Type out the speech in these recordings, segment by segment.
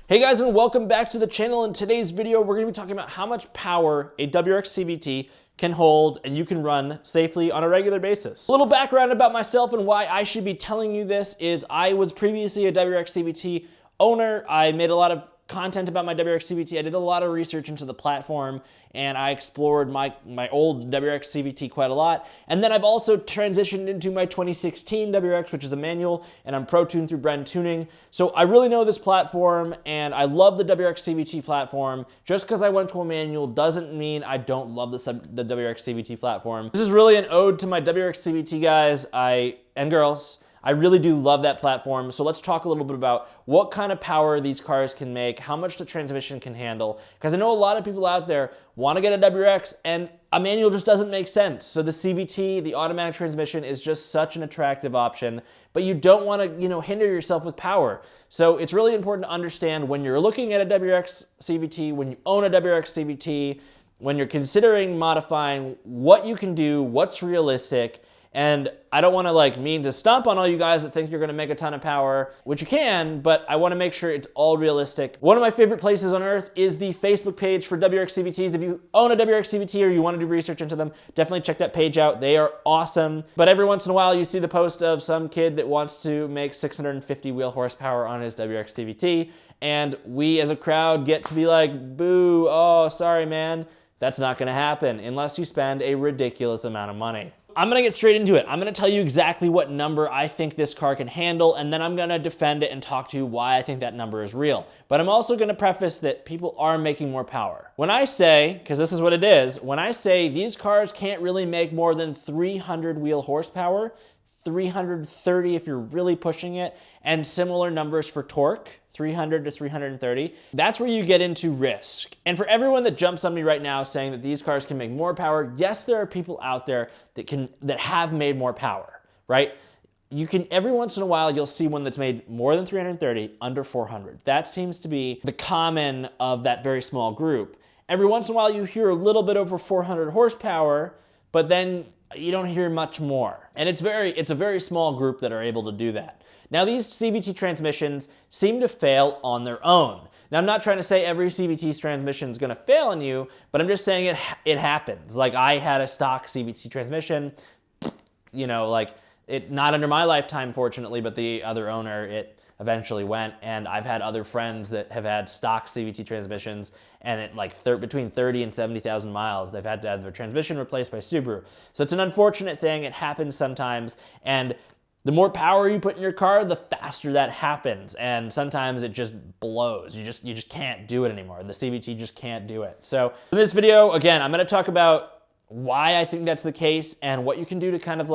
Hey guys, and welcome back to the channel. In today's video, we're going to be talking about how much power a WRX CVT can hold and you can run safely on a regular basis. A little background about myself and why I should be telling you this is I was previously a WRX CVT owner. I made a lot of content about my WRX CVT. I did a lot of research into the platform and I explored my old WRX CVT quite a lot. And then I've also transitioned into my 2016 WRX, which is a manual, and I'm protuned through Brand Tuning. So I really know this platform and I love the WRX CVT platform. Just because I went to a manual doesn't mean I don't love the WRX CVT platform. This is really an ode to my WRX CVT guys and girls. I really do love that platform. So let's talk a little bit about what kind of power these cars can make, how much the transmission can handle. Because I know a lot of people out there want to get a WRX and a manual just doesn't make sense. So the CVT, the automatic transmission, is just such an attractive option, but you don't want to, hinder yourself with power. So it's really important to understand when you're looking at a WRX CVT, when you own a WRX CVT, when you're considering modifying, what you can do, what's realistic. And I don't want to mean to stomp on all you guys that think you're going to make a ton of power, which you can, but I want to make sure it's all realistic. One of my favorite places on earth is the Facebook page for WRX CVTs. If you own a WRX CVT or you want to do research into them, definitely check that page out. They are awesome. But every once in a while you see the post of some kid that wants to make 650 wheel horsepower on his WRX CVT, and we as a crowd get to be like, boo, oh, sorry, man. That's not going to happen unless you spend a ridiculous amount of money. I'm gonna get straight into it. I'm gonna tell you exactly what number I think this car can handle, and then I'm gonna defend it and talk to you why I think that number is real. But I'm also gonna preface that people are making more power. When I say, because this is what it is, when I say these cars can't really make more than 300 wheel horsepower, 330 if you're really pushing it, and similar numbers for torque, 300 to 330. That's where you get into risk. And for everyone that jumps on me right now saying that these cars can make more power, yes, there are people out there that have made more power, right? You can, every once in a while, you'll see one that's made more than 330, under 400. That seems to be the common of that very small group. Every once in a while, you hear a little bit over 400 horsepower, but then you don't hear much more. And it's a very small group that are able to do that. Now these CVT transmissions seem to fail on their own. Now I'm not trying to say every CVT transmission is gonna fail on you, but I'm just saying it happens. Like I had a stock CVT transmission, not under my lifetime fortunately, but the other owner, it eventually went, and I've had other friends that have had stock CVT transmissions, and at between 30 and 70,000 miles, they've had to have their transmission replaced by Subaru. So it's an unfortunate thing. It happens sometimes, and the more power you put in your car, the faster that happens, and sometimes it just blows. You just can't do it anymore. The CVT just can't do it. So in this video, again, I'm going to talk about why I think that's the case and what you can do to kind of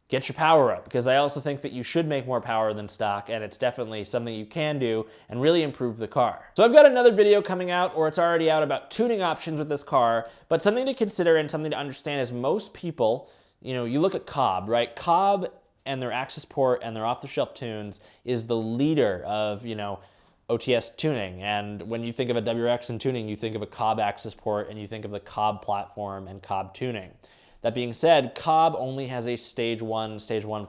get your power up, because I also think that you should make more power than stock, and it's definitely something you can do and really improve the car. So I've got another video coming out, or it's already out, about tuning options with this car, but something to consider and something to understand is most people, you look at Cobb, right? Cobb and their Axis port and their off-the-shelf tunes is the leader of, OTS tuning. And when you think of a WRX in tuning, you think of a Cobb Axis port and you think of the Cobb platform and Cobb tuning. That being said, Cobb only has a stage 1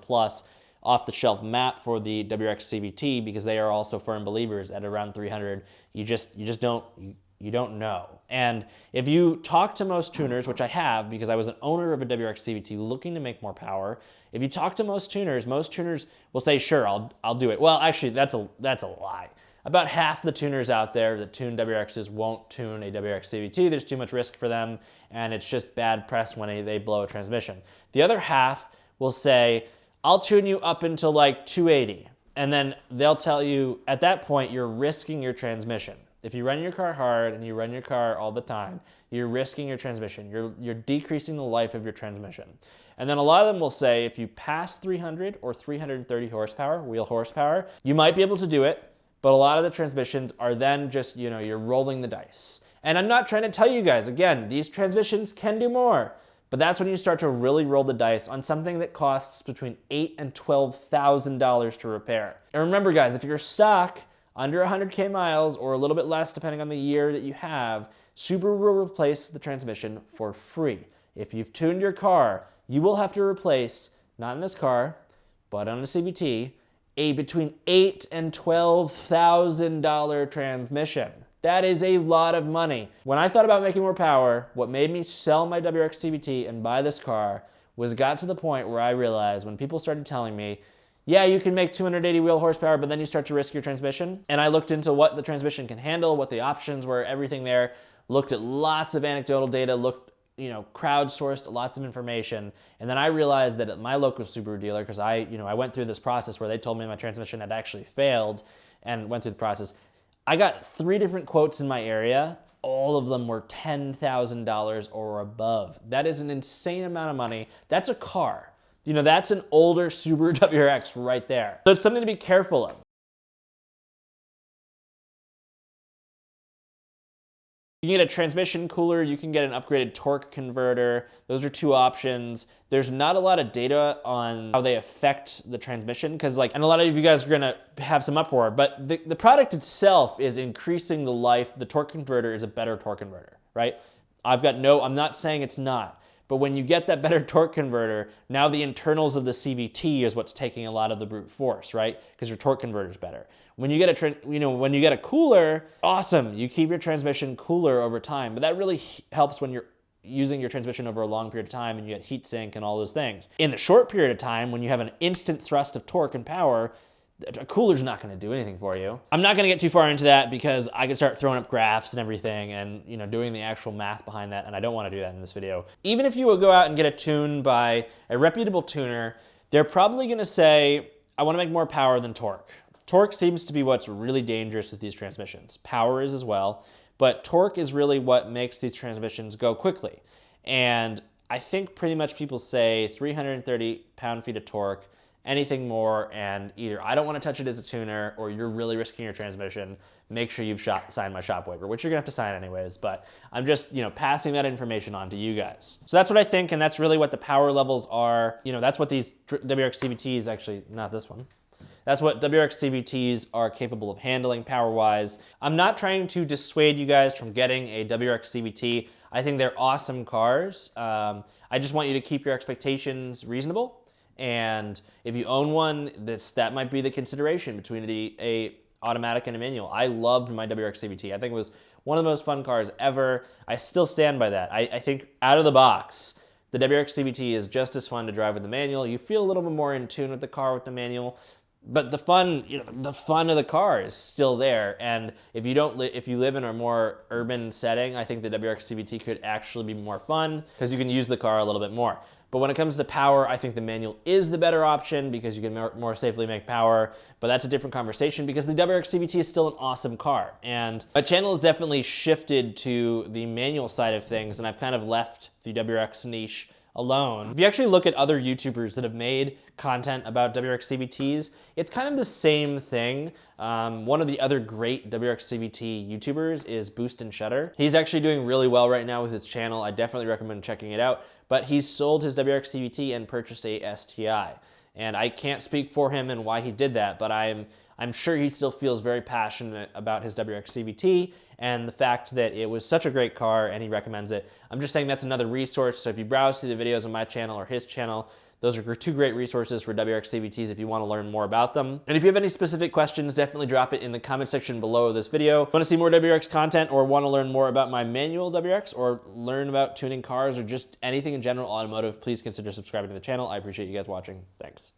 plus off-the-shelf map for the WRX CVT because they are also firm believers at around 300. You don't know. And if you talk to most tuners, which I have because I was an owner of a WRX CVT looking to make more power, if you talk to most tuners will say, sure, I'll do it. Well, actually, that's a lie. About half the tuners out there that tune WRXs won't tune a WRX CVT. There's too much risk for them, and it's just bad press when they blow a transmission. The other half will say, I'll tune you up until 280. And then they'll tell you, at that point, you're risking your transmission. If you run your car hard and you run your car all the time, you're risking your transmission. You're decreasing the life of your transmission. And then a lot of them will say, if you pass 300 or 330 horsepower, wheel horsepower, you might be able to do it. But a lot of the transmissions are then just, you're rolling the dice. And I'm not trying to tell you guys, again, these transmissions can do more. But that's when you start to really roll the dice on something that costs between $8,000 and $12,000 to repair. And remember, guys, if you're stock under 100K miles or a little bit less, depending on the year that you have, Subaru will replace the transmission for free. If you've tuned your car, you will have to replace, not in this car, but on a CVT, a between $8,000 and $12,000 transmission. That is a lot of money. When I thought about making more power, what made me sell my WRX CVT and buy this car was got to the point where I realized when people started telling me, yeah, you can make 280 wheel horsepower, but then you start to risk your transmission. And I looked into what the transmission can handle, what the options were, everything there, looked at lots of anecdotal data, looked, crowdsourced lots of information. And then I realized that at my local Subaru dealer, because I went through this process where they told me my transmission had actually failed and went through the process. I got 3 different quotes in my area. All of them were $10,000 or above. That is an insane amount of money. That's a car. That's an older Subaru WRX right there. So it's something to be careful of. You can get a transmission cooler, you can get an upgraded torque converter. Those are 2 options. There's not a lot of data on how they affect the transmission because and a lot of you guys are gonna have some uproar, but the product itself is increasing the life. The torque converter is a better torque converter, right? I'm not saying it's not, but when you get that better torque converter, now the internals of the CVT is what's taking a lot of the brute force, right? Because your torque converter is better. When you get a cooler, awesome, you keep your transmission cooler over time, but that really helps when you're using your transmission over a long period of time and you get heat sink and all those things. In the short period of time, when you have an instant thrust of torque and power, a cooler's not gonna do anything for you. I'm not gonna get too far into that because I could start throwing up graphs and everything and doing the actual math behind that, and I don't wanna do that in this video. Even if you will go out and get a tune by a reputable tuner, they're probably gonna say, I wanna make more power than torque. Torque seems to be what's really dangerous with these transmissions. Power is as well, but torque is really what makes these transmissions go quickly. And I think pretty much people say 330 pound-feet of torque, anything more, and either I don't want to touch it as a tuner or you're really risking your transmission, make sure you've signed my shop waiver, which you're gonna have to sign anyways, but I'm just passing that information on to you guys. So that's what I think, and that's really what the power levels are. That's what these WRX CVTs, actually, not this one. That's what WRX CVTs are capable of handling power-wise. I'm not trying to dissuade you guys from getting a WRX CVT. I think they're awesome cars. I just want you to keep your expectations reasonable. And if you own one, that might be the consideration between a automatic and a manual. I loved my WRX CVT. I think it was one of the most fun cars ever. I still stand by that. I think out of the box, the WRX CVT is just as fun to drive with the manual. You feel a little bit more in tune with the car with the manual. But the fun, the fun of the car is still there. And if you live in a more urban setting, I think the WRX CVT could actually be more fun because you can use the car a little bit more. But when it comes to power, I think the manual is the better option because you can more safely make power. But that's a different conversation because the WRX CVT is still an awesome car. And my channel has definitely shifted to the manual side of things, and I've kind of left the WRX niche alone. If you actually look at other YouTubers that have made content about WRX CVTs, it's kind of the same thing. One of the other great WRX CVT YouTubers is Boost and Shutter. He's actually doing really well right now with his channel. I definitely recommend checking it out. But he's sold his WRX CVT and purchased a STI. And I can't speak for him and why he did that, but I'm sure he still feels very passionate about his WRX CVT and the fact that it was such a great car and he recommends it. I'm just saying that's another resource. So if you browse through the videos on my channel or his channel, those are 2 great resources for WRX CVTs if you want to learn more about them. And if you have any specific questions, definitely drop it in the comment section below this video. Want to see more WRX content or want to learn more about my manual WRX or learn about tuning cars or just anything in general automotive, please consider subscribing to the channel. I appreciate you guys watching. Thanks.